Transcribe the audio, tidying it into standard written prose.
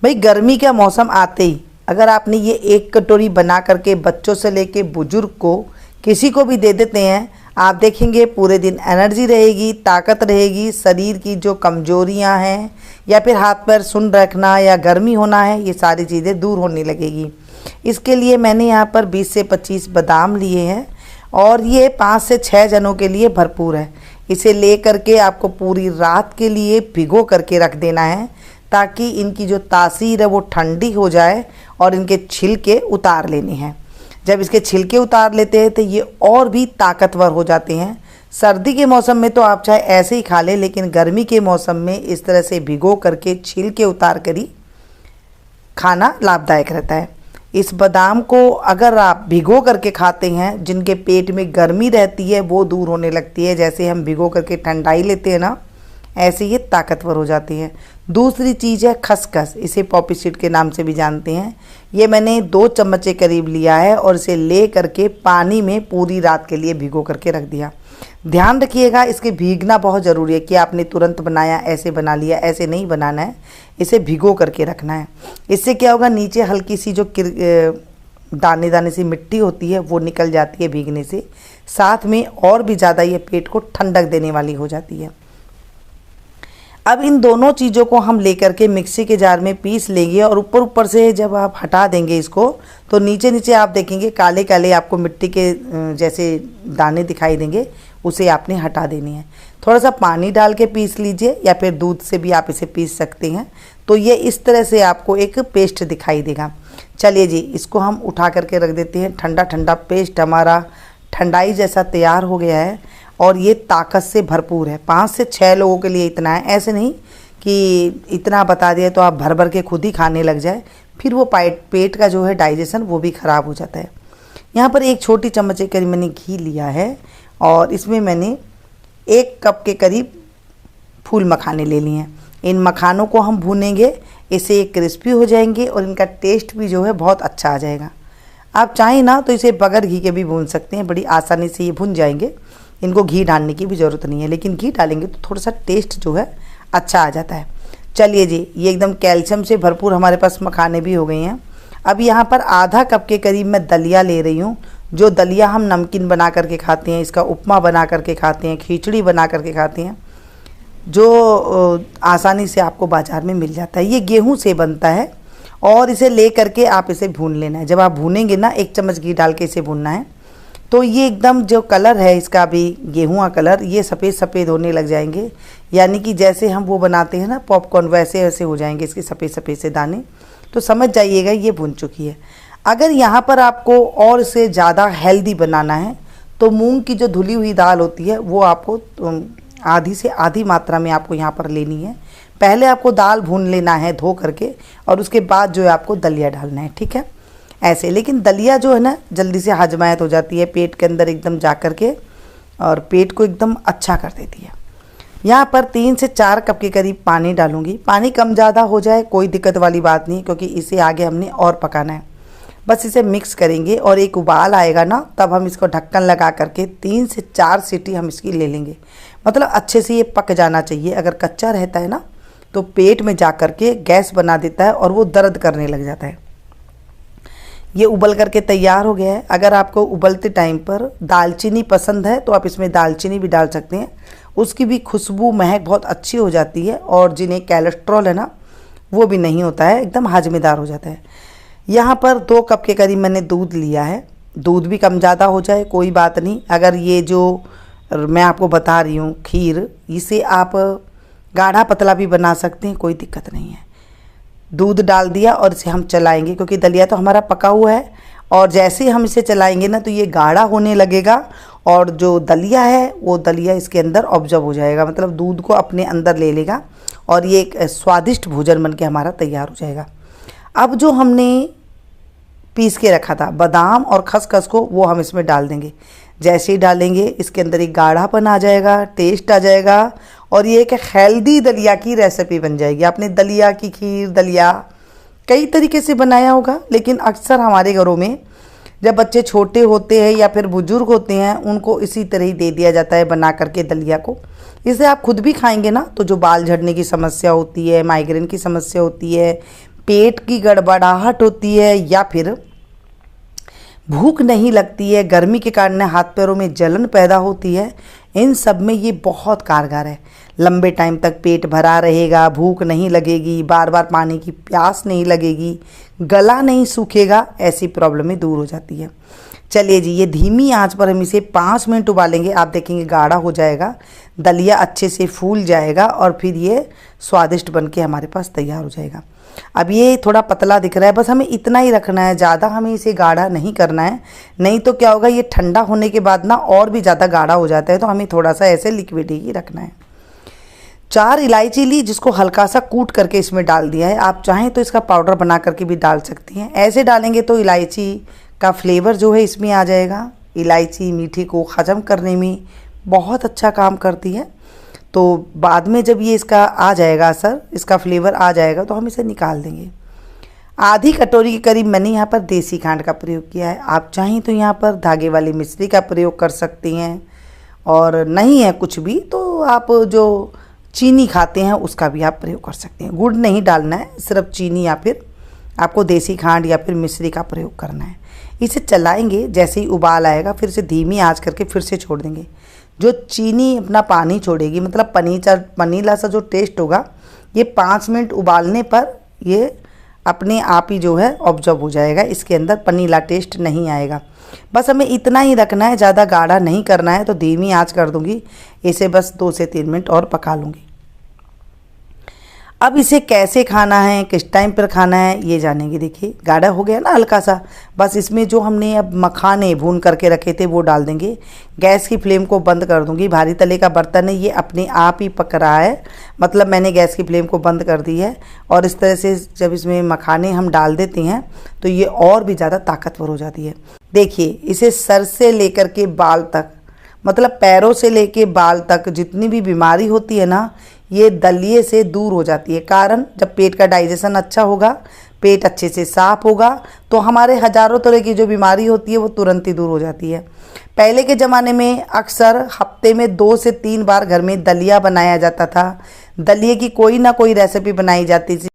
भाई गर्मी का मौसम आते ही अगर आपने ये एक कटोरी बना करके बच्चों से लेके बुजुर्ग को किसी को भी दे देते हैं, आप देखेंगे पूरे दिन एनर्जी रहेगी, ताकत रहेगी। शरीर की जो कमजोरियां हैं या फिर हाथ पैर सुन रखना या गर्मी होना है, ये सारी चीज़ें दूर होने लगेगी। इसके लिए मैंने यहाँ पर 20 से 25 बादाम लिए हैं और ये 5 से 6 जनों के लिए भरपूर है। इसे ले करके आपको पूरी रात के लिए भिगो करके रख देना है ताकि इनकी जो तासीर है वो ठंडी हो जाए और इनके छिलके उतार लेने हैं। जब इसके छिलके उतार लेते हैं तो ये और भी ताकतवर हो जाते हैं। सर्दी के मौसम में तो आप चाहे ऐसे ही खा लें, लेकिन गर्मी के मौसम में इस तरह से भिगो करके छिलके उतार कर ही खाना लाभदायक रहता है। इस बादाम को अगर आप भिगो करके खाते हैं, जिनके पेट में गर्मी रहती है वो दूर होने लगती है। जैसे हम भिगो करके ठंडाई लेते हैं ना, ऐसे ये ताकतवर हो जाती है। दूसरी चीज़ है खसखस, इसे पॉपी सीड के नाम से भी जानते हैं। ये मैंने 2 चम्मच के करीब लिया है और इसे ले करके पानी में पूरी रात के लिए भिगो करके रख दिया। ध्यान रखिएगा, इसके भीगना बहुत ज़रूरी है कि आपने तुरंत बनाया ऐसे बना लिया, ऐसे नहीं बनाना है, इसे भिगो करके रखना है। इससे क्या होगा, नीचे हल्की सी जो दाने दाने सी मिट्टी होती है वो निकल जाती है भीगने से। साथ में और भी ज़्यादा ये पेट को ठंडक देने वाली हो जाती है। अब इन दोनों चीज़ों को हम लेकर के मिक्सी के जार में पीस लेंगे और ऊपर ऊपर से जब आप हटा देंगे इसको, तो नीचे नीचे आप देखेंगे काले काले आपको मिट्टी के जैसे दाने दिखाई देंगे, उसे आपने हटा देनी है। थोड़ा सा पानी डाल के पीस लीजिए या फिर दूध से भी आप इसे पीस सकते हैं। तो ये इस तरह से आपको एक पेस्ट दिखाई देगा। चलिए जी, इसको हम उठा करके रख देते हैं। ठंडा ठंडा पेस्ट हमारा ठंडाई जैसा तैयार हो गया है और ये ताकत से भरपूर है। 5 से 6 लोगों के लिए इतना है, ऐसे नहीं कि इतना बता दिया तो आप भर भर के खुद ही खाने लग जाए, फिर वो पेट का जो है डाइजेशन वो भी ख़राब हो जाता है। यहाँ पर 1 छोटी चम्मच के करीब मैंने घी लिया है और इसमें मैंने 1 कप के करीब फूल मखाने ले लिए हैं। इन मखानों को हम भूनेंगे, इससे क्रिस्पी हो जाएंगे और इनका टेस्ट भी जो है बहुत अच्छा आ जाएगा। आप चाहें ना तो इसे बगैर घी के भी भून सकते हैं, बड़ी आसानी से ये भुन जाएंगे। इनको घी डालने की भी ज़रूरत नहीं है, लेकिन घी डालेंगे तो थोड़ा सा टेस्ट जो है अच्छा आ जाता है। चलिए जी, ये एकदम कैल्शियम से भरपूर हमारे पास मखाने भी हो गए हैं। अब यहाँ पर आधा कप के करीब मैं दलिया ले रही हूँ। जो दलिया हम नमकीन बना करके खाते हैं, इसका उपमा बना करके खाते हैं, खिचड़ी बना करके खाते हैं, जो आसानी से आपको बाज़ार में मिल जाता है। ये गेहूँ से बनता है और इसे ले करके आप इसे भून लेना है। जब आप भूनेंगे ना, 1 चम्मच घी डाल के इसे भूनना है, तो ये एकदम जो कलर है इसका भी गेहूं का कलर, ये सफ़ेद सफ़ेद होने लग जाएंगे। यानी कि जैसे हम वो बनाते हैं ना पॉपकॉर्न, वैसे वैसे हो जाएंगे इसके सफ़ेद सफ़ेद से दाने। तो समझ जाइएगा ये भुन चुकी है। अगर यहाँ पर आपको और इसे ज़्यादा हेल्दी बनाना है तो मूंग की जो धुली हुई दाल होती है वो आपको आधी से आधी मात्रा में आपको यहाँ पर लेनी है। पहले आपको दाल भून लेना है धो करके और उसके बाद जो है आपको दलिया डालना है, ठीक है, ऐसे। लेकिन दलिया जो है ना जल्दी से हजमायत हो जाती है पेट के अंदर एकदम जा कर के और पेट को एकदम अच्छा कर देती है। यहाँ पर 3 से 4 कप के करीब पानी डालूंगी। पानी कम ज़्यादा हो जाए कोई दिक्कत वाली बात नहीं, क्योंकि इसे आगे हमने और पकाना है। बस इसे मिक्स करेंगे और एक उबाल आएगा ना, तब हम इसको ढक्कन लगा करके 3 से 4 सीटी हम इसकी ले लेंगे। मतलब अच्छे से ये पक जाना चाहिए। अगर कच्चा रहता है ना तो पेट में जा कर के गैस बना देता है और वो दर्द करने लग जाता है। ये उबल करके तैयार हो गया है। अगर आपको उबलते टाइम पर दालचीनी पसंद है तो आप इसमें दालचीनी भी डाल सकते हैं, उसकी भी खुशबू महक बहुत अच्छी हो जाती है। और जिन्हें कोलेस्ट्रॉल है ना वो भी नहीं होता है, एकदम हाजमेदार हो जाता है। यहाँ पर 2 कप के करीब मैंने दूध लिया है। दूध भी कम ज़्यादा हो जाए कोई बात नहीं। अगर ये जो मैं आपको बता रही हूँ खीर, इसे आप गाढ़ा पतला भी बना सकते हैं, कोई दिक्कत नहीं है। दूध डाल दिया और इसे हम चलाएंगे, क्योंकि दलिया तो हमारा पका हुआ है और जैसे ही हम इसे चलाएंगे ना तो ये गाढ़ा होने लगेगा और जो दलिया है वो दलिया इसके अंदर ऑब्जर्व हो जाएगा, मतलब दूध को अपने अंदर ले लेगा और ये एक स्वादिष्ट भोजन बन के हमारा तैयार हो जाएगा। अब जो हमने पीस के रखा था बादाम और खसखस को, वो हम इसमें डाल देंगे। जैसे ही डालेंगे इसके अंदर एक गाढ़ापन आ जाएगा, टेस्ट आ जाएगा और ये एक हेल्दी दलिया की रेसिपी बन जाएगी। आपने दलिया की खीर, दलिया कई तरीके से बनाया होगा, लेकिन अक्सर हमारे घरों में जब बच्चे छोटे होते हैं या फिर बुजुर्ग होते हैं उनको इसी तरह ही दे दिया जाता है बना करके दलिया को। इसे आप खुद भी खाएंगे ना तो जो बाल झड़ने की समस्या होती है, माइग्रेन की समस्या होती है, पेट की गड़बड़ाहट होती है या फिर भूख नहीं लगती है, गर्मी के कारण हाथ पैरों में जलन पैदा होती है, इन सब में ये बहुत कारगर है। लंबे टाइम तक पेट भरा रहेगा, भूख नहीं लगेगी, बार बार पानी की प्यास नहीं लगेगी, गला नहीं सूखेगा, ऐसी प्रॉब्लमें दूर हो जाती है। चलिए जी, ये धीमी आंच पर हम इसे 5 मिनट उबालेंगे। आप देखेंगे गाढ़ा हो जाएगा, दलिया अच्छे से फूल जाएगा और फिर ये स्वादिष्ट बन के हमारे पास तैयार हो जाएगा। अब ये थोड़ा पतला दिख रहा है, बस हमें इतना ही रखना है, ज़्यादा हमें इसे गाढ़ा नहीं करना है, नहीं तो क्या होगा, ये ठंडा होने के बाद ना और भी ज़्यादा गाढ़ा हो जाता है, तो हमें थोड़ा सा ऐसे लिक्विड ही रखना है। 4 इलायची ली, जिसको हल्का सा कूट करके इसमें डाल दिया है। आप चाहें तो इसका पाउडर बना करके भी डाल सकती हैं। ऐसे डालेंगे तो इलायची का फ्लेवर जो है इसमें आ जाएगा। इलायची मीठे को हजम करने में बहुत अच्छा काम करती है, तो बाद में जब ये इसका आ जाएगा असर, इसका फ्लेवर आ जाएगा, तो हम इसे निकाल देंगे। आधी कटोरी के करीब मैंने यहाँ पर देसी खांड का प्रयोग किया है। आप चाहें तो यहाँ पर धागे वाली मिश्री का प्रयोग कर सकती हैं, और नहीं है कुछ भी तो आप जो चीनी खाते हैं उसका भी आप प्रयोग कर सकते हैं। गुड़ नहीं डालना है, सिर्फ चीनी या फिर आपको देसी खांड या फिर मिश्री का प्रयोग करना है। इसे चलाएंगे, जैसे ही उबाल आएगा फिर से धीमी आंच करके फिर से छोड़ देंगे। जो चीनी अपना पानी छोड़ेगी, मतलब पनीला सा जो टेस्ट होगा, ये 5 मिनट उबालने पर ये अपने आप ही जो है ऑब्जर्व हो जाएगा, इसके अंदर पनीला टेस्ट नहीं आएगा। बस हमें इतना ही रखना है, ज़्यादा गाढ़ा नहीं करना है। तो धीमी आंच कर दूंगी, इसे बस 2 से 3 मिनट और पका लूँगी। अब इसे कैसे खाना है, किस टाइम पर खाना है, ये जानेंगे। देखिए गाढ़ा हो गया ना हल्का सा, बस इसमें जो हमने अब मखाने भून करके रखे थे वो डाल देंगे। गैस की फ्लेम को बंद कर दूंगी। भारी तले का बर्तन है, ये अपने आप ही पक रहा है, मतलब मैंने गैस की फ्लेम को बंद कर दी है। और इस तरह से जब इसमें मखाने हम डाल देते हैं तो ये और भी ज़्यादा ताकतवर हो जाती है। देखिए, इसे सर से लेकर के बाल तक, मतलब पैरों से लेके बाल तक जितनी भी बीमारी होती है ना, ये दलिए से दूर हो जाती है। कारण जब पेट का डाइजेशन अच्छा होगा, पेट अच्छे से साफ होगा, तो हमारे हजारों तरह की जो बीमारी होती है वो तुरंत ही दूर हो जाती है। पहले के ज़माने में अक्सर हफ्ते में 2 से 3 बार घर में दलिया बनाया जाता था। दलिए की कोई ना कोई रेसिपी बनाई जाती थी।